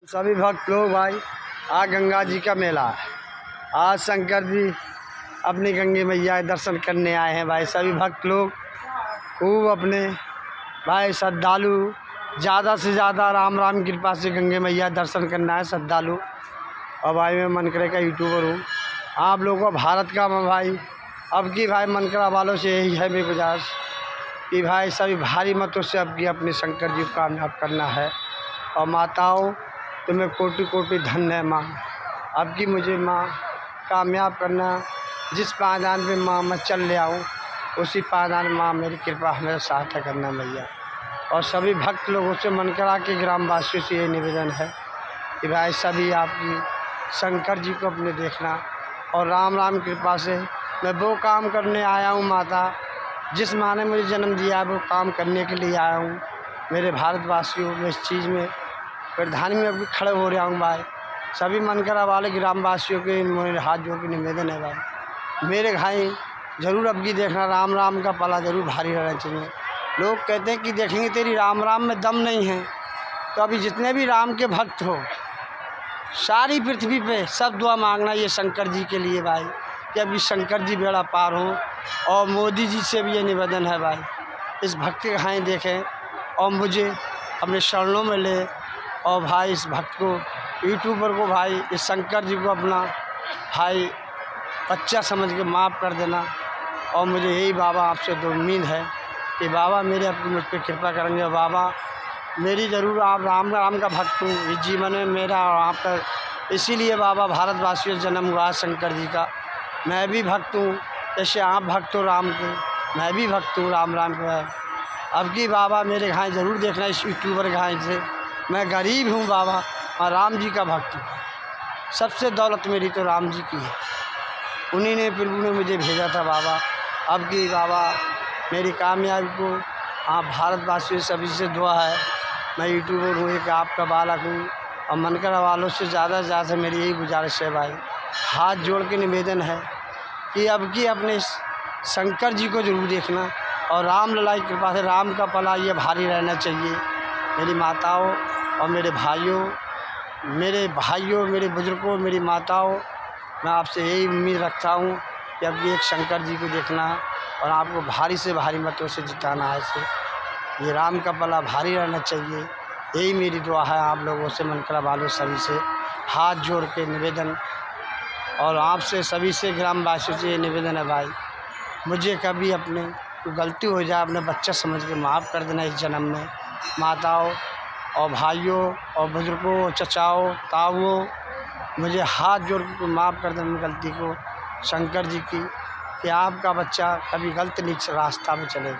सभी भक्त लोग भाई, आज गंगा जी का मेला है। आज शंकर जी अपनी गंगे मैया के दर्शन करने आए हैं भाई। सभी भक्त लोग खूब अपने भाई श्रद्धालु ज़्यादा से ज़्यादा राम राम की कृपा से गंगे मैया दर्शन करना है श्रद्धालु। और भाई मैं मनकरे का यूट्यूबर हूँ। आप लोगों को भारत का मैं भाई अब की भाई मनकरा वालों से यही है मेरी गुजारिश कि भाई सभी भारी मतों से अब की अपने शंकर जी को कामयाब करना है। और माताओं तुम्हें कोटि कोटि धन्य है माँ। अब की मुझे माँ कामयाब करना, जिस पायदान पे माँ मैं चल ले आऊँ उसी पायदान माँ मेरी कृपा हमें सहायता करना मैया। और सभी भक्त लोगों से मनकरा के ग्रामवासियों से ये निवेदन है कि भाई सभी आपकी शंकर जी को अपने देखना। और राम राम कृपा से मैं वो काम करने आया हूँ माता, जिस माँ ने मुझे जन्म दिया है वो काम करने के लिए आया हूँ। मेरे भारतवासियों में इस चीज़ में प्रधानी में अभी खड़े हो रहा हूँ भाई। सभी मनकरा वाले ग्रामवासियों के मेरे हाथ जोड़ के निवेदन है भाई, मेरे भाई ज़रूर अब की देखना। राम राम का पला ज़रूर भारी रहना चाहिए। लोग कहते हैं कि देखेंगे तेरी राम राम में दम नहीं है, तो अभी जितने भी राम के भक्त हो सारी पृथ्वी पे सब दुआ मांगना ये शंकर जी के लिए भाई, कि अभी शंकर जी बेड़ा पार हो। और मोदी जी से भी ये निवेदन है भाई, इस भक्त के घाय देखें और मुझे अपने शरणों में ले। और भाई इस भक्त को यूट्यूबर को भाई इस शंकर जी को अपना भाई बच्चा समझ के माफ़ कर देना। और मुझे यही बाबा आपसे तो उम्मीद है कि बाबा मेरे आपकी मुझ पर कृपा करेंगे। बाबा मेरी ज़रूर आप राम का भक्त हूँ, इस जीवन में मेरा और आपका, इसीलिए बाबा भारतवासियों से जन्म हुआ शंकर जी का। मैं भी भक्त हूँ, जैसे आप भक्त हो राम के, मैं भी भक्त हूँ राम के। अब की बाबा मेरे घाय ज़रूर देखना इस यूट्यूबर घाय से। मैं गरीब हूँ बाबा और राम जी का भक्त हूँ। सबसे दौलत मेरी तो राम जी की है, उन्हीं ने प्रभु ने मुझे भेजा था बाबा। अब की बाबा मेरी कामयाबी को आप भारतवासियों सभी से दुआ है। मैं यूट्यूबर हूँ, एक आपका बालक हूँ। और मनकरा वालों से ज़्यादा से ज़्यादा मेरी यही गुजारिश है भाई, हाथ जोड़ के निवेदन है कि अब की अपने शंकर जी को ज़रूर देखना। और राम लला की कृपा से राम का पला ये भारी रहना चाहिए। मेरी माताओं और मेरे भाइयों, मेरे बुज़ुर्गों, मेरी माताओं, मैं आपसे यही उम्मीद रखता हूँ कि अब ये एक शंकर जी को देखना और आपको भारी से भारी मतों से जिताना है। इसे ये राम का पला भारी रहना चाहिए, यही मेरी दुआ है आप लोगों से, मनकरा वालों सभी से हाथ जोड़ के निवेदन। और आपसे सभी से ग्रामवासियों से ये निवेदन है भाई, मुझे कभी अपने कोई गलती हो जाए अपने बच्चा समझ के माफ़ कर देना इस जन्म में। माताओं और भाइयों और बुज़ुर्गों, चचाओं, ताऊओं, मुझे हाथ जोड़ के माफ़ कर देना गलती को शंकर जी की, कि आपका बच्चा कभी गलत नीच रास्ता में चले।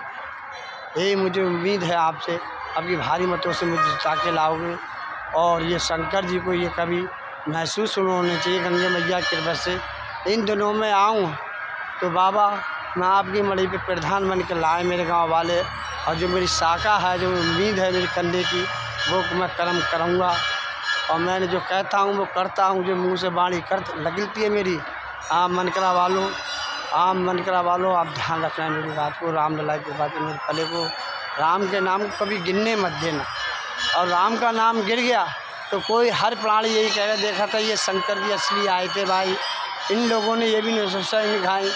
यही मुझे उम्मीद है आपसे, आपकी भारी मतों से मुझे जिता के लाओगे। और ये शंकर जी को ये कभी महसूस होने चाहिए गंगे मैया की कृपा से इन दिनों में आऊँ तो बाबा मैं आपकी मड़ी पे प्रधान बन के लाए मेरे गांव वाले। और जो मेरी शाखा है, जो उम्मीद है मेरी करने की, वो मैं कर्म करूँगा। और मैंने जो कहता हूँ वो करता हूँ, जो मुँह से बाणी कर लगती है मेरी। आप मनकरा वालों आप ध्यान रखना मेरी बात को, राम लला की बात मेरे पले को, राम के नाम को कभी गिनने मत देना। और राम का नाम गिर गया तो कोई हर प्राणी यही कहेगा देखा था ये शंकर जी असली आए थे भाई। इन लोगों ने ये भी नहीं सोचा निभाई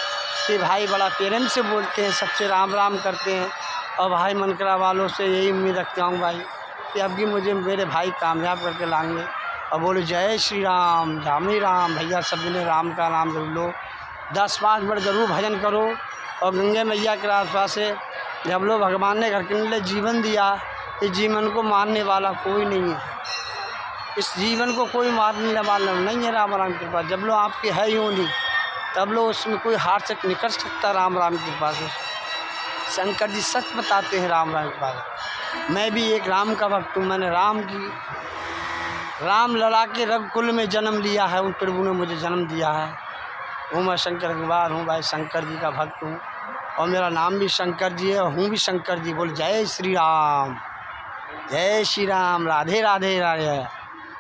कि भाई बड़ा प्रेम से बोलते हैं, सबसे राम राम करते हैं। और भाई मनकरा वालों से यही उम्मीद रखता हूँ भाई कि अब भी मुझे मेरे भाई कामयाब करके लाएंगे। और बोलो जय श्री राम, जामी राम। भैया सभी ने राम का नाम जरूर लो, 10-5 मिनट ज़रूर भजन करो। और गंगे मैया के आसपास से जब लोग भगवान ने घर के लिए जीवन दिया, इस जीवन को मारने वाला कोई नहीं है, इस जीवन को कोई मारने वाला नहीं है। राम राम की कृपा जब लोग आपकी है ही नहीं, तब लोग उसमें कोई हार से निकल सकता। राम राम की कृपा से शंकर जी सच बताते हैं राम राम की कृपा। मैं भी एक राम का भक्त हूँ, मैंने राम लला के रघुकुल में जन्म लिया है, उन प्रभु ने मुझे जन्म दिया है। हूँ मैं शंकर कुमार हूँ भाई, शंकर जी का भक्त हूँ। और मेरा नाम भी शंकर जी है और हूँ भी शंकर जी। बोल जय श्री राम, जय श्री राम, राधे राधे राधे।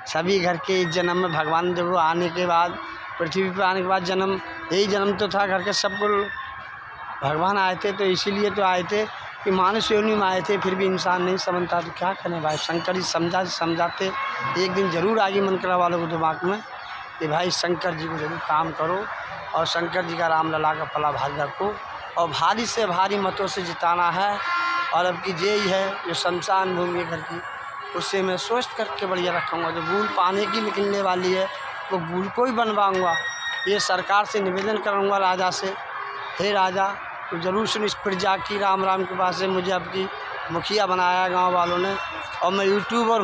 सभी घर के इस जन्म में भगवान जब आने के बाद, पृथ्वी पर आने के बाद जन्म, यही जन्म तो था घर के सबको भगवान आए थे। तो इसीलिए तो आए थे कि मानुष योनि में आए थे, फिर भी इंसान नहीं समझता तो क्या करें भाई। शंकर जी समझाते एक दिन ज़रूर आएगी मनकरा वालों को दिमाग में कि भाई शंकर जी को ज़रूर काम करो और शंकर जी का राम लला का पला भारी रखो और भारी से भारी मतों से जिताना है। और अब की यही है जो शमशान भूमि घर की, उससे मैं सोच करके बढ़िया रखूँगा। जो गूल पानी की निकलने वाली है वो गूल को ही बनवाऊँगा। ये सरकार से निवेदन करूँगा राजा से, हे राजा तो ज़रूर सुन इस प्रजा की, राम राम के पास से मुझे आपकी मुखिया बनाया गांव वालों ने। और मैं यूट्यूबर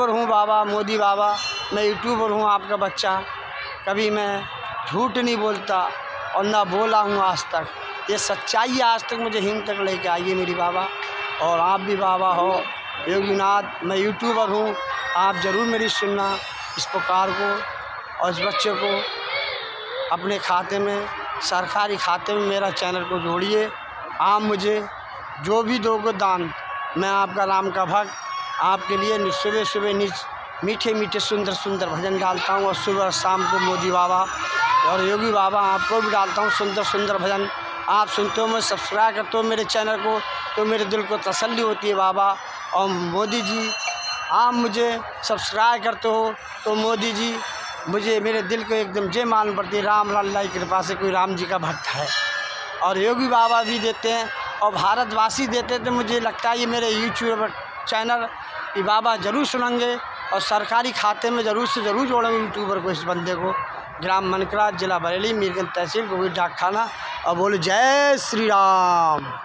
हूँ बाबा, मोदी बाबा, मैं यूट्यूबर हूँ आपका बच्चा। कभी मैं झूठ नहीं बोलता और ना बोला हूँ आज तक। ये सच्चाई आज तक मुझे हिंद तक लेके आई है मेरी बाबा। और आप भी बाबा हो योगीनाथ, मैं यूट्यूबर हूँ, आप ज़रूर मेरी सुनना इस पुकार को और इस बच्चे को अपने खाते में, सरकारी खाते में मेरा चैनल को जोड़िए। आप मुझे जो भी दोगे दान, मैं आपका राम का भक्त आपके लिए सुबह सुबह मीठे मीठे सुंदर सुंदर भजन डालता हूँ और सुबह शाम को मोदी बाबा और योगी बाबा आपको भी डालता हूँ सुंदर सुंदर भजन। आप सुनते हो, मैं सब्सक्राइब करते हो मेरे चैनल को तो मेरे दिल को तसल्ली होती है बाबा। और मोदी जी आप मुझे सब्सक्राइब करते हो तो मोदी जी मुझे मेरे दिल को एकदम जय मान पड़ती है। राम लल्ला की कृपा से कोई राम जी का भक्त है। और योगी बाबा भी देते हैं और भारतवासी देते थे। मुझे लगता है ये मेरे यूट्यूब चैनल ये बाबा ज़रूर सुनेंगे और सरकारी खाते में ज़रूर से ज़रूर जोड़ेंगे यूट्यूबर को, इस बंदे को। ग्राम मनकरा, जिला बरेली, मीरगंज तहसील, गोभी डाक खाना। और बोलो जय श्री राम।